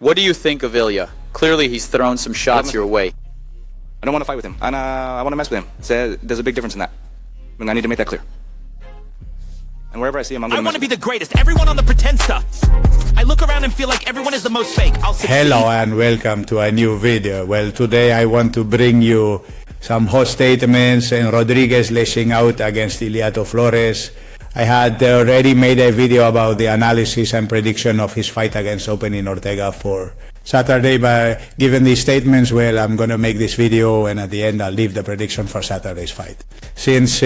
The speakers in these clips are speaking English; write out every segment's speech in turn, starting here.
What do you think of Ilia? Clearly he's thrown some shots your way. I don't want to fight with him, and I want to mess with him. So there's a big difference in that. And I need to make that clear. And wherever I see him, I'm going to I want to be the greatest. Everyone on the pretend stuff. I look around and feel like everyone is the most fake. I'll succeed. Hello and welcome to a new video. Well, today I want to bring you some hot statements and Rodriguez lashing out against Ilia Topuria. I had already made a video about the analysis and prediction of his fight against Opening Ortega for Saturday, but given these statements, well, I'm going to make this video and at the end I'll leave the prediction for Saturday's fight. Since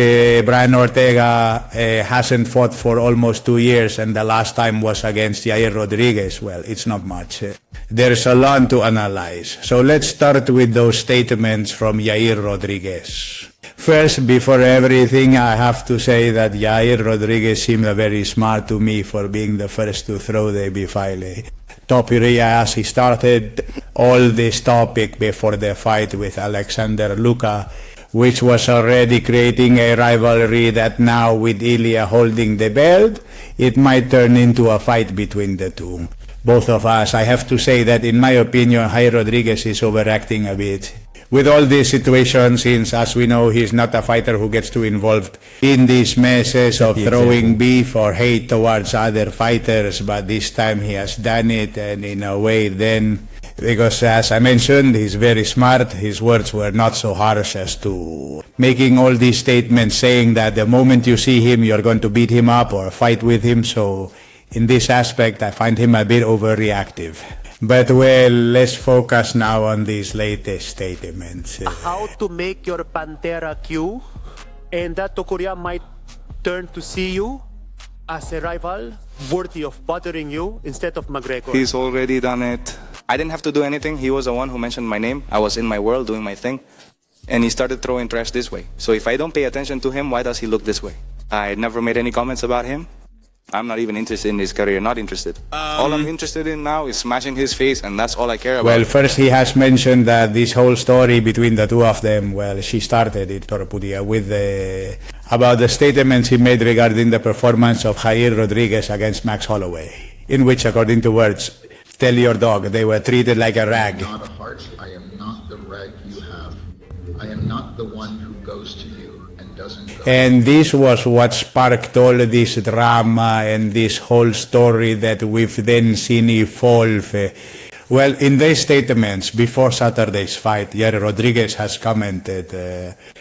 Brian Ortega hasn't fought for almost 2 years and the last time was against Yair Rodriguez, well, it's not much. There's a lot to analyze. So let's start with those statements from Yair Rodriguez. First, before everything, I have to say that Yair Rodriguez seemed very smart to me for being the first to throw the Ilia Topuria as he started all this topic before the fight with Alexander Luka, which was already creating a rivalry that now with Ilia holding the belt, it might turn into a fight between the two. Both of us, I have to say that in my opinion, Yair Rodriguez is overacting a bit. With all these situations, since as we know, he's not a fighter who gets too involved in these messes of throwing beef or hate towards other fighters, but this time he has done it, and in a way then, because as I mentioned, he's very smart, his words were not so harsh as to making all these statements saying that the moment you see him, you're going to beat him up or fight with him, so in this aspect, I find him a bit overreactive. But well, let's focus now on these latest statements. How to make your Pantera Q, and that Topuria might turn to see you as a rival worthy of bothering you instead of McGregor. He's already done it. I didn't have to do anything. He was the one who mentioned my name. I was in my world doing my thing. And he started throwing trash this way. So if I don't pay attention to him, why does he look this way? I never made any comments about him. I'm not even interested in his career, not interested. All I'm interested in now is smashing his face, and that's all I care about. Well, first he has mentioned that this whole story between the two of them, well, she started it, Topuria, with about the statements he made regarding the performance of Yair Rodriguez against Max Holloway, in which, according to words, tell your dog, they were treated like a rag. I am not a heart. I am not the rag you have. I am not the one who goes to you. And this was what sparked all this drama and this whole story that we've then seen evolve. Well, in these statements before Saturday's fight, Yair Rodriguez has commented,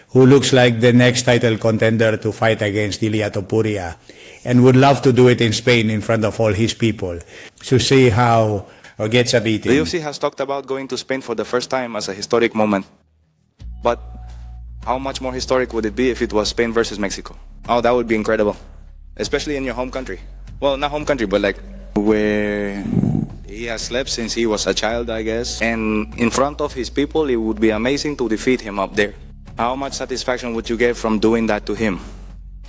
who looks like the next title contender to fight against Ilia Topuria, and would love to do it in Spain in front of all his people, to see how gets a beating. The UFC has talked about going to Spain for the first time as a historic moment. But how much more historic would it be if it was Spain versus Mexico? Oh, that would be incredible. Especially in your home country. Well, not home country, but like where he has slept since he was a child, I guess. And in front of his people, it would be amazing to defeat him up there. How much satisfaction would you get from doing that to him?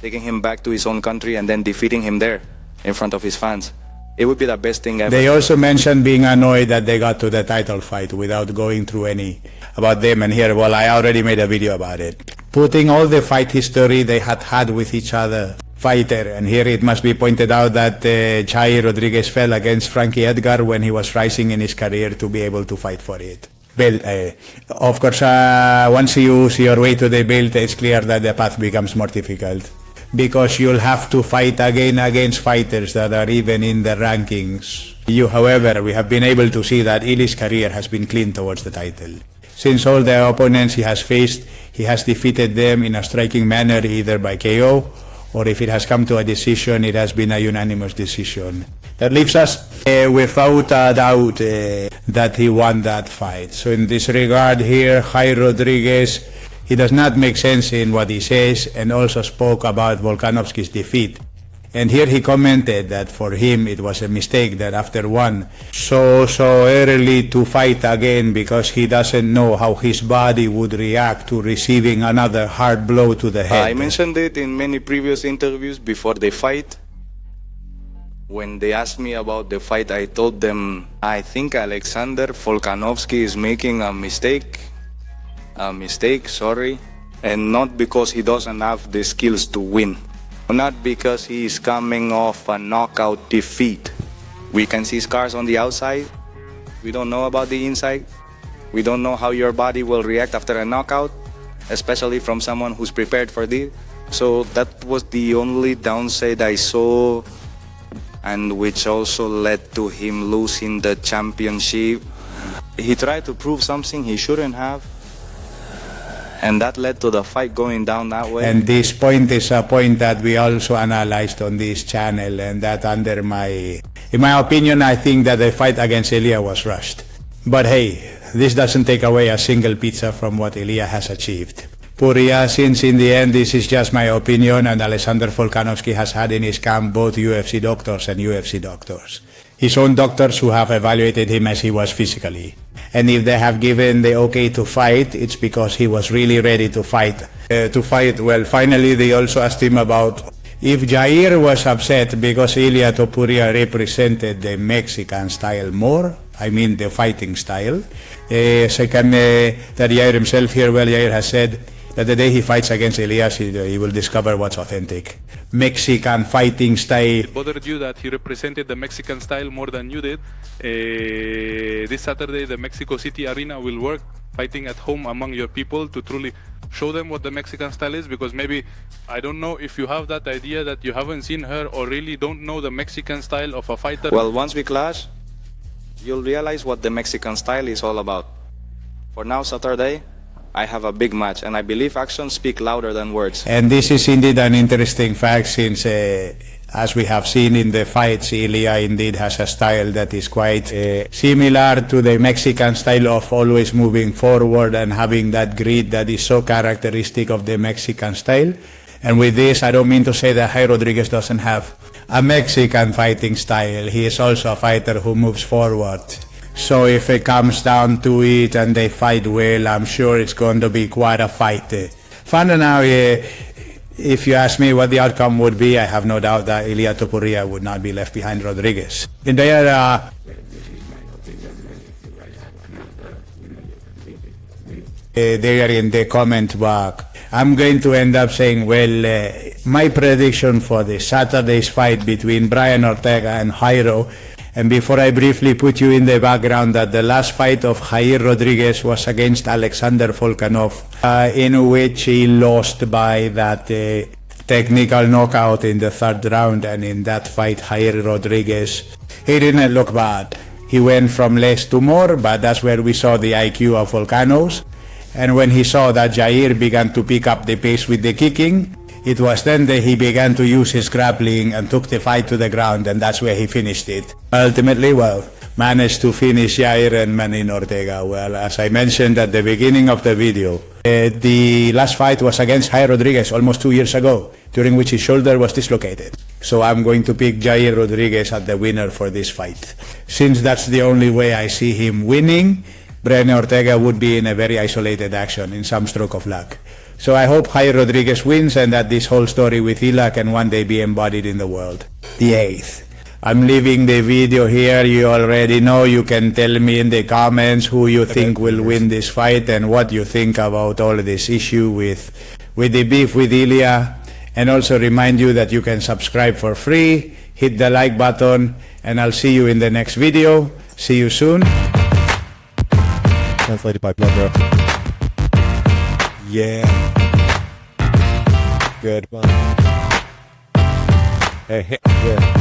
Taking him back to his own country and then defeating him there in front of his fans. It would be the best thing ever. They also mentioned being annoyed that they got to the title fight without going through any about them. And here, well, I already made a video about it. Putting all the fight history they had with each other fighter. And here it must be pointed out that Yair Rodriguez fell against Frankie Edgar when he was rising in his career to be able to fight for it. Belt, of course, once you see your way to the belt, it's clear that the path becomes more difficult, because you'll have to fight again against fighters that are even in the rankings. However, we have been able to see that Ili's career has been clean towards the title. Since all the opponents he has faced, he has defeated them in a striking manner, either by KO, or if it has come to a decision, it has been a unanimous decision. That leaves us without a doubt that he won that fight. So in this regard here, Yair Rodriguez, he does not make sense in what he says, and also spoke about Volkanovski's defeat. And here he commented that for him it was a mistake that after one so early to fight again, because he doesn't know how his body would react to receiving another hard blow to the head. I mentioned it in many previous interviews before the fight. When they asked me about the fight, I told them, I think Alexander Volkanovski is making a mistake, and not because he doesn't have the skills to win. Not because he is coming off a knockout defeat. We can see scars on the outside, We don't know about the inside. We don't know how your body will react after a knockout, especially from someone who's prepared for this. So that was the only downside I saw, and which also led to him losing the championship. He tried to prove something he shouldn't have, and that led to the fight going down that way. And this point is a point that we also analyzed on this channel, and that in my opinion, I think that the fight against Ilia was rushed. But hey, this doesn't take away a single pizza from what Ilia has achieved. Puria, since in the end this is just my opinion, and Alexander Volkanovski has had in his camp both UFC doctors and UFC doctors. His own doctors who have evaluated him as he was physically. And if they have given the okay to fight, it's because he was really ready to fight. Well, finally they also asked him about if Yair was upset because Ilia Topuria represented the Mexican style more, I mean the fighting style. Second, that Yair himself here, well, Yair has said that the day he fights against Elias, he will discover what's authentic. Mexican fighting style. It bothered you that he represented the Mexican style more than you did. This Saturday, the Mexico City Arena will work, fighting at home among your people to truly show them what the Mexican style is, because maybe, I don't know if you have that idea that you haven't seen her or really don't know the Mexican style of a fighter. Well, once we clash, you'll realize what the Mexican style is all about. For now, Saturday, I have a big match, and I believe actions speak louder than words. And this is indeed an interesting fact, since as we have seen in the fights, Ilia indeed has a style that is quite similar to the Mexican style of always moving forward and having that grit that is so characteristic of the Mexican style. And with this, I don't mean to say that Yair Rodriguez doesn't have a Mexican fighting style. He is also a fighter who moves forward. So if it comes down to it and they fight well, I'm sure it's going to be quite a fight. Fun now, if you ask me what the outcome would be, I have no doubt that Ilia Topuria would not be left behind Rodriguez. In there are in the comment box. I'm going to end up saying, well, my prediction for the Saturday's fight between Brian Ortega and Jairo. And before I briefly put you in the background that the last fight of Yair Rodriguez was against Alexander Volkanov, in which he lost by that technical knockout in the third round. And in that fight, Yair Rodriguez, he didn't look bad. He went from less to more, but that's where we saw the IQ of Volkanovs. And when he saw that Yair began to pick up the pace with the kicking, it was then that he began to use his grappling and took the fight to the ground, and that's where he finished it. Ultimately, well, managed to finish Yair and Manin Ortega. Well, as I mentioned at the beginning of the video, the last fight was against Yair Rodriguez almost 2 years ago, during which his shoulder was dislocated. So I'm going to pick Yair Rodriguez as the winner for this fight. Since that's the only way I see him winning, Brian Ortega would be in a very isolated action, in some stroke of luck. So I hope Yair Rodriguez wins and that this whole story with Ilia can one day be embodied in the world. The 8th. I'm leaving the video here. You already know. You can tell me in the comments who you think will win this fight and what you think about all this issue with the beef with Ilia. And also remind you that you can subscribe for free, hit the like button, and I'll see you in the next video. See you soon. Translated by Blood Bro. Yeah. Good. Hey, yeah.